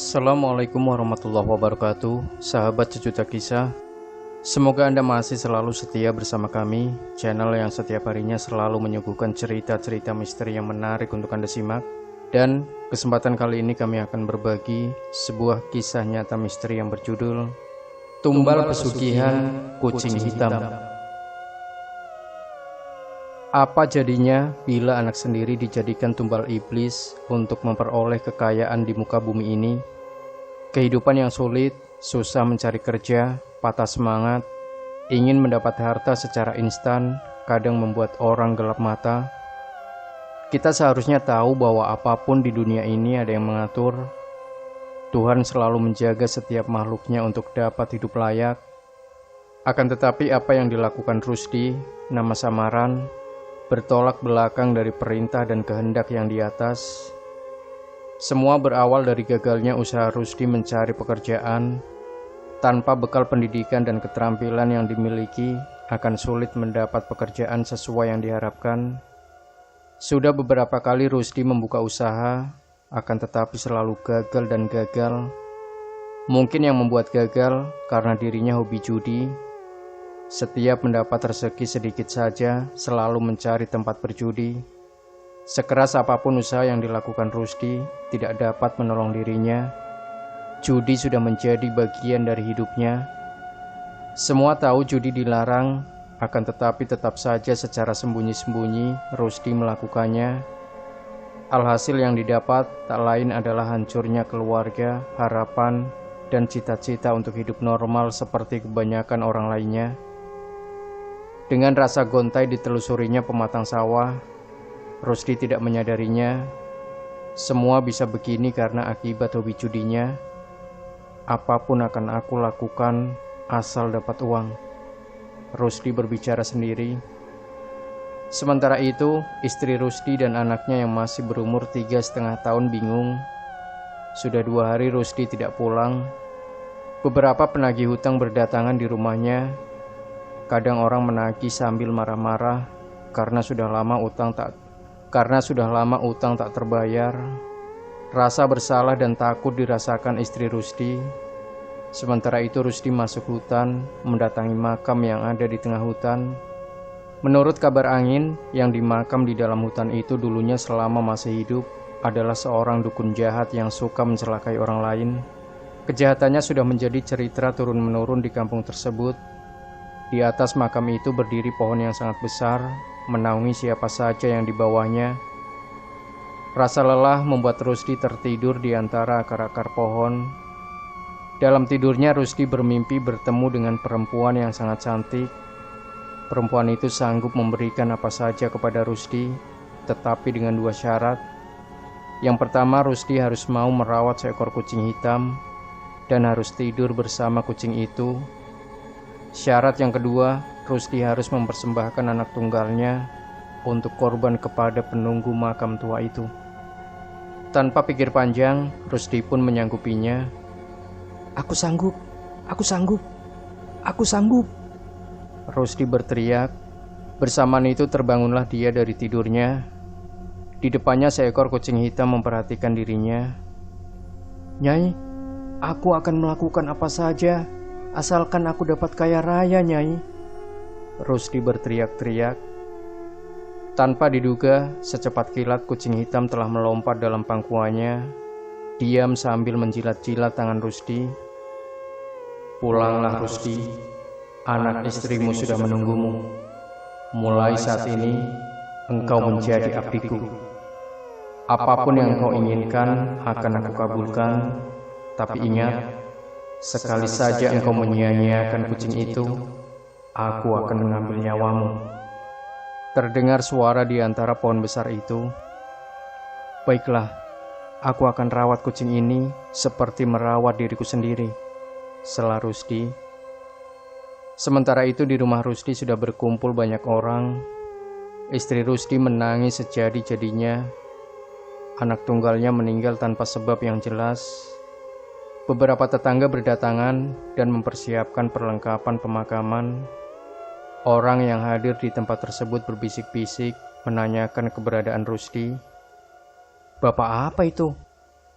Assalamualaikum warahmatullahi wabarakatuh, sahabat sejuta kisah. Semoga Anda masih selalu setia bersama kami, channel yang setiap harinya selalu menyuguhkan cerita-cerita misteri yang menarik untuk Anda simak. Dan kesempatan kali ini kami akan berbagi sebuah kisah nyata misteri yang berjudul Tumbal Pesugihan Kucing Hitam. Apa jadinya bila anak sendiri dijadikan tumbal iblis untuk memperoleh kekayaan di muka bumi ini? Kehidupan yang sulit, susah mencari kerja, patah semangat, ingin mendapat harta secara instan, kadang membuat orang gelap mata. Kita seharusnya tahu bahwa apapun di dunia ini ada yang mengatur. Tuhan selalu menjaga setiap makhluknya untuk dapat hidup layak. Akan tetapi apa yang dilakukan Rusdi, nama samaran, bertolak belakang dari perintah dan kehendak yang di atas. Semua berawal dari gagalnya usaha Rusdi mencari pekerjaan. Tanpa bekal pendidikan dan keterampilan yang dimiliki, akan sulit mendapat pekerjaan sesuai yang diharapkan. Sudah beberapa kali Rusdi membuka usaha, akan tetapi selalu gagal dan gagal. Mungkin yang membuat gagal karena dirinya hobi judi. Setiap mendapat rezeki sedikit saja, selalu mencari tempat berjudi. Sekeras apapun usaha yang dilakukan Rusdi, tidak dapat menolong dirinya. Judi sudah menjadi bagian dari hidupnya. Semua tahu judi dilarang, akan tetapi tetap saja secara sembunyi-sembunyi Rusdi melakukannya. Alhasil yang didapat tak lain adalah hancurnya keluarga, harapan, dan cita-cita untuk hidup normal seperti kebanyakan orang lainnya. Dengan rasa gontai ditelusurinya pematang sawah, Rusdi tidak menyadarinya. Semua bisa begini karena akibat hobi judinya. Apapun akan aku lakukan asal dapat uang, Rusdi berbicara sendiri. Sementara itu, istri Rusdi dan anaknya yang masih berumur 3,5 tahun bingung. Sudah 2 hari Rusdi tidak pulang. Beberapa penagih hutang berdatangan di rumahnya. Kadang orang menagih sambil marah-marah karena sudah lama utang tak terbayar. Rasa bersalah dan takut dirasakan istri Rusdi. Sementara itu Rusdi masuk hutan, mendatangi makam yang ada di tengah hutan. Menurut kabar angin, yang dimakam di dalam hutan itu dulunya selama masih hidup adalah seorang dukun jahat yang suka mencelakai orang lain. Kejahatannya sudah menjadi cerita turun-menurun di kampung tersebut. Di atas makam itu berdiri pohon yang sangat besar, menaungi siapa saja yang di bawahnya. Rasa lelah membuat Rusdi tertidur di antara akar-akar pohon. Dalam tidurnya Rusdi bermimpi bertemu dengan perempuan yang sangat cantik. Perempuan itu sanggup memberikan apa saja kepada Rusdi, tetapi dengan 2 syarat. Yang pertama, Rusdi harus mau merawat seekor kucing hitam dan harus tidur bersama kucing itu. Syarat yang kedua, Rusdi harus mempersembahkan anak tunggalnya untuk korban kepada penunggu makam tua itu. Tanpa pikir panjang, Rusdi pun menyanggupinya. "Aku sanggup, aku sanggup, aku sanggup," Rusdi berteriak. Bersamaan itu terbangunlah dia dari tidurnya. Di depannya seekor kucing hitam memperhatikan dirinya. "Nyai, aku akan melakukan apa saja asalkan aku dapat kaya raya, Nyai," Rusdi berteriak-teriak. Tanpa diduga, secepat kilat kucing hitam telah melompat dalam pangkuannya, diam sambil menjilat-jilat tangan Rusdi. "Pulanglah Rusdi, anak istrimu sudah menunggumu. Mulai saat ini, engkau menjadi abdiku. Apapun yang kau inginkan akan aku kabulkan, tapi ingat, sekali saja engkau menyia-nyiakan kucing itu, aku akan mengambil nyawamu." Terdengar suara di antara pohon besar itu. "Baiklah, aku akan rawat kucing ini seperti merawat diriku sendiri," sela Rusdi. Sementara itu di rumah Rusdi sudah berkumpul banyak orang. Istri Rusdi menangis sejadi-jadinya. Anak tunggalnya meninggal tanpa sebab yang jelas. Beberapa tetangga berdatangan dan mempersiapkan perlengkapan pemakaman. Orang yang hadir di tempat tersebut berbisik-bisik menanyakan keberadaan Rusdi. "Bapak apa itu?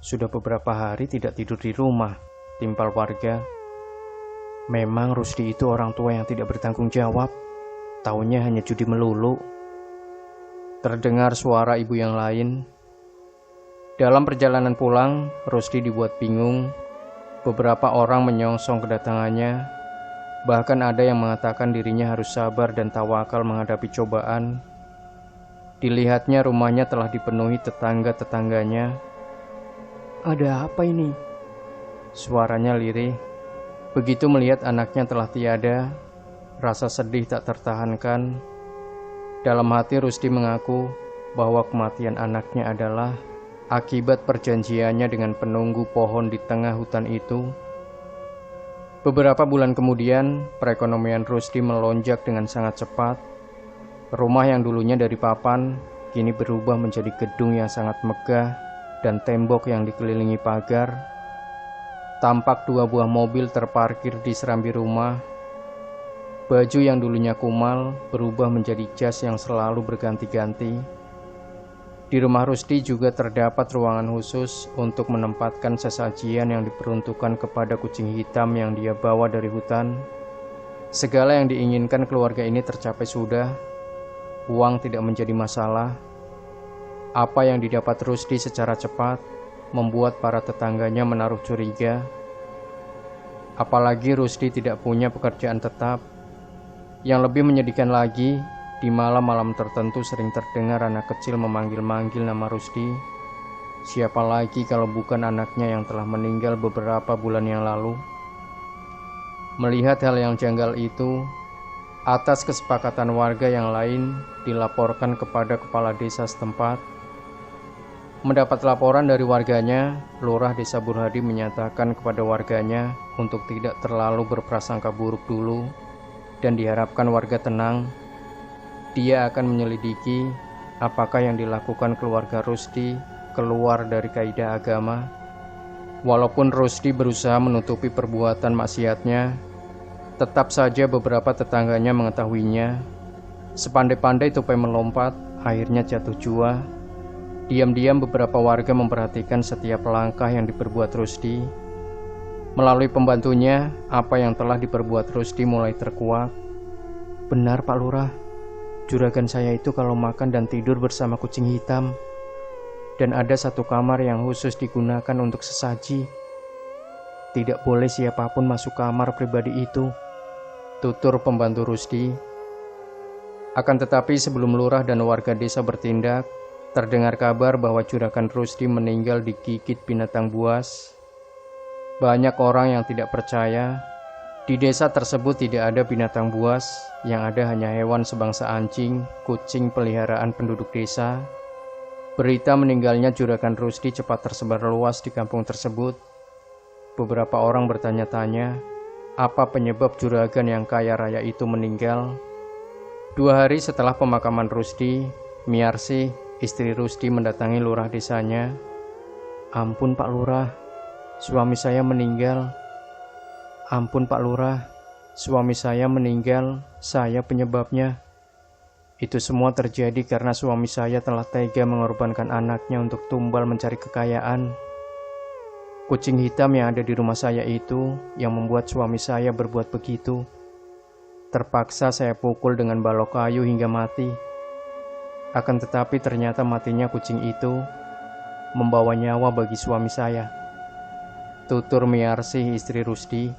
Sudah beberapa hari tidak tidur di rumah, timpal warga. Memang Rusdi itu orang tua yang tidak bertanggung jawab. Taunya hanya judi melulu. Terdengar suara ibu yang lain. Dalam perjalanan pulang, Rusdi dibuat bingung. Beberapa orang menyongsong kedatangannya. Bahkan ada yang mengatakan dirinya harus sabar dan tawakal menghadapi cobaan. Dilihatnya rumahnya telah dipenuhi tetangga-tetangganya. "Ada apa ini?" Suaranya lirih. Begitu melihat anaknya telah tiada, rasa sedih tak tertahankan. Dalam hati Rusdi mengaku bahwa kematian anaknya adalah akibat perjanjiannya dengan penunggu pohon di tengah hutan itu. Beberapa bulan kemudian, perekonomian Rusdi melonjak dengan sangat cepat. Rumah yang dulunya dari papan, kini berubah menjadi gedung yang sangat megah dan tembok yang dikelilingi pagar. Tampak 2 buah mobil terparkir di serambi rumah. Baju yang dulunya kumal berubah menjadi jas yang selalu berganti-ganti. Di rumah Rusdi juga terdapat ruangan khusus untuk menempatkan sesajian yang diperuntukkan kepada kucing hitam yang dia bawa dari hutan. Segala yang diinginkan keluarga ini tercapai sudah. Uang tidak menjadi masalah. Apa yang didapat Rusdi secara cepat membuat para tetangganya menaruh curiga. Apalagi Rusdi tidak punya pekerjaan tetap. Yang lebih menyedihkan lagi, di malam-malam tertentu sering terdengar anak kecil memanggil-manggil nama Rusdi. Siapa lagi kalau bukan anaknya yang telah meninggal beberapa bulan yang lalu. Melihat hal yang janggal itu, atas kesepakatan warga yang lain dilaporkan kepada kepala desa setempat. Mendapat laporan dari warganya, Lurah Desa Burhadi menyatakan kepada warganya untuk tidak terlalu berprasangka buruk dulu dan diharapkan warga tenang. Dia akan menyelidiki apakah yang dilakukan keluarga Rusdi keluar dari kaidah agama. Walaupun Rusdi berusaha menutupi perbuatan maksiatnya, tetap saja beberapa tetangganya mengetahuinya. Sepandai-pandai tupai melompat, akhirnya jatuh jua. Diam-diam beberapa warga memperhatikan setiap langkah yang diperbuat Rusdi. Melalui pembantunya, apa yang telah diperbuat Rusdi mulai terkuak. "Benar Pak Lurah, juragan saya itu kalau makan dan tidur bersama kucing hitam. Dan ada satu kamar yang khusus digunakan untuk sesaji. Tidak boleh siapapun masuk kamar pribadi itu," tutur pembantu Rusdi. Akan tetapi sebelum lurah dan warga desa bertindak, terdengar kabar bahwa juragan Rusdi meninggal digigit binatang buas. Banyak orang yang tidak percaya. Di desa tersebut tidak ada binatang buas, yang ada hanya hewan sebangsa anjing, kucing peliharaan penduduk desa. Berita meninggalnya juragan Rusdi cepat tersebar luas di kampung tersebut. Beberapa orang bertanya-tanya, apa penyebab juragan yang kaya raya itu meninggal. 2 hari setelah pemakaman Rusdi, Miarsi, istri Rusdi mendatangi lurah desanya. "Ampun Pak Lurah, suami saya meninggal. Ampun Pak Lurah, suami saya meninggal, saya penyebabnya. Itu semua terjadi karena suami saya telah tega mengorbankan anaknya untuk tumbal mencari kekayaan. Kucing hitam yang ada di rumah saya itu yang membuat suami saya berbuat begitu. Terpaksa saya pukul dengan balok kayu hingga mati. Akan tetapi ternyata matinya kucing itu membawa nyawa bagi suami saya," tutur Miarsi, istri Rusdi.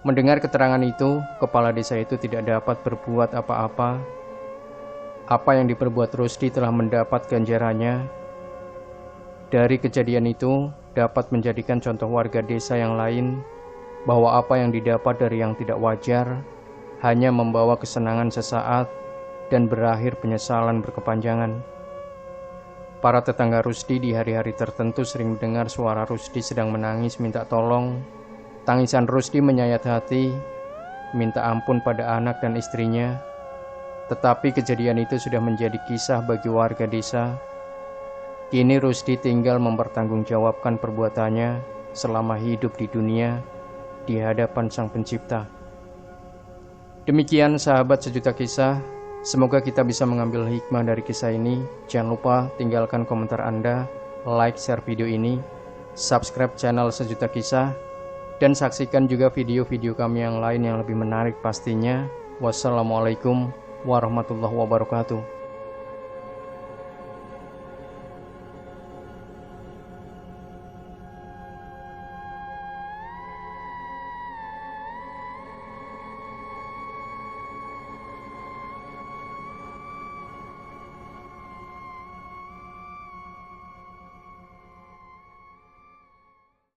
Mendengar keterangan itu, kepala desa itu tidak dapat berbuat apa-apa. Apa yang diperbuat Rusdi telah mendapat ganjarannya. Dari kejadian itu dapat menjadikan contoh warga desa yang lain bahwa apa yang didapat dari yang tidak wajar hanya membawa kesenangan sesaat dan berakhir penyesalan berkepanjangan. Para tetangga Rusdi di hari-hari tertentu sering mendengar suara Rusdi sedang menangis minta tolong. Tangisan Rusdi menyayat hati, minta ampun pada anak dan istrinya. Tetapi kejadian itu sudah menjadi kisah bagi warga desa. Kini Rusdi tinggal mempertanggungjawabkan perbuatannya selama hidup di dunia di hadapan Sang Pencipta. Demikian sahabat sejuta kisah, semoga kita bisa mengambil hikmah dari kisah ini. Jangan lupa tinggalkan komentar Anda. like, share video ini, subscribe channel Sejuta Kisah, dan saksikan juga video-video kami yang lain yang lebih menarik pastinya. Wassalamualaikum warahmatullahi wabarakatuh.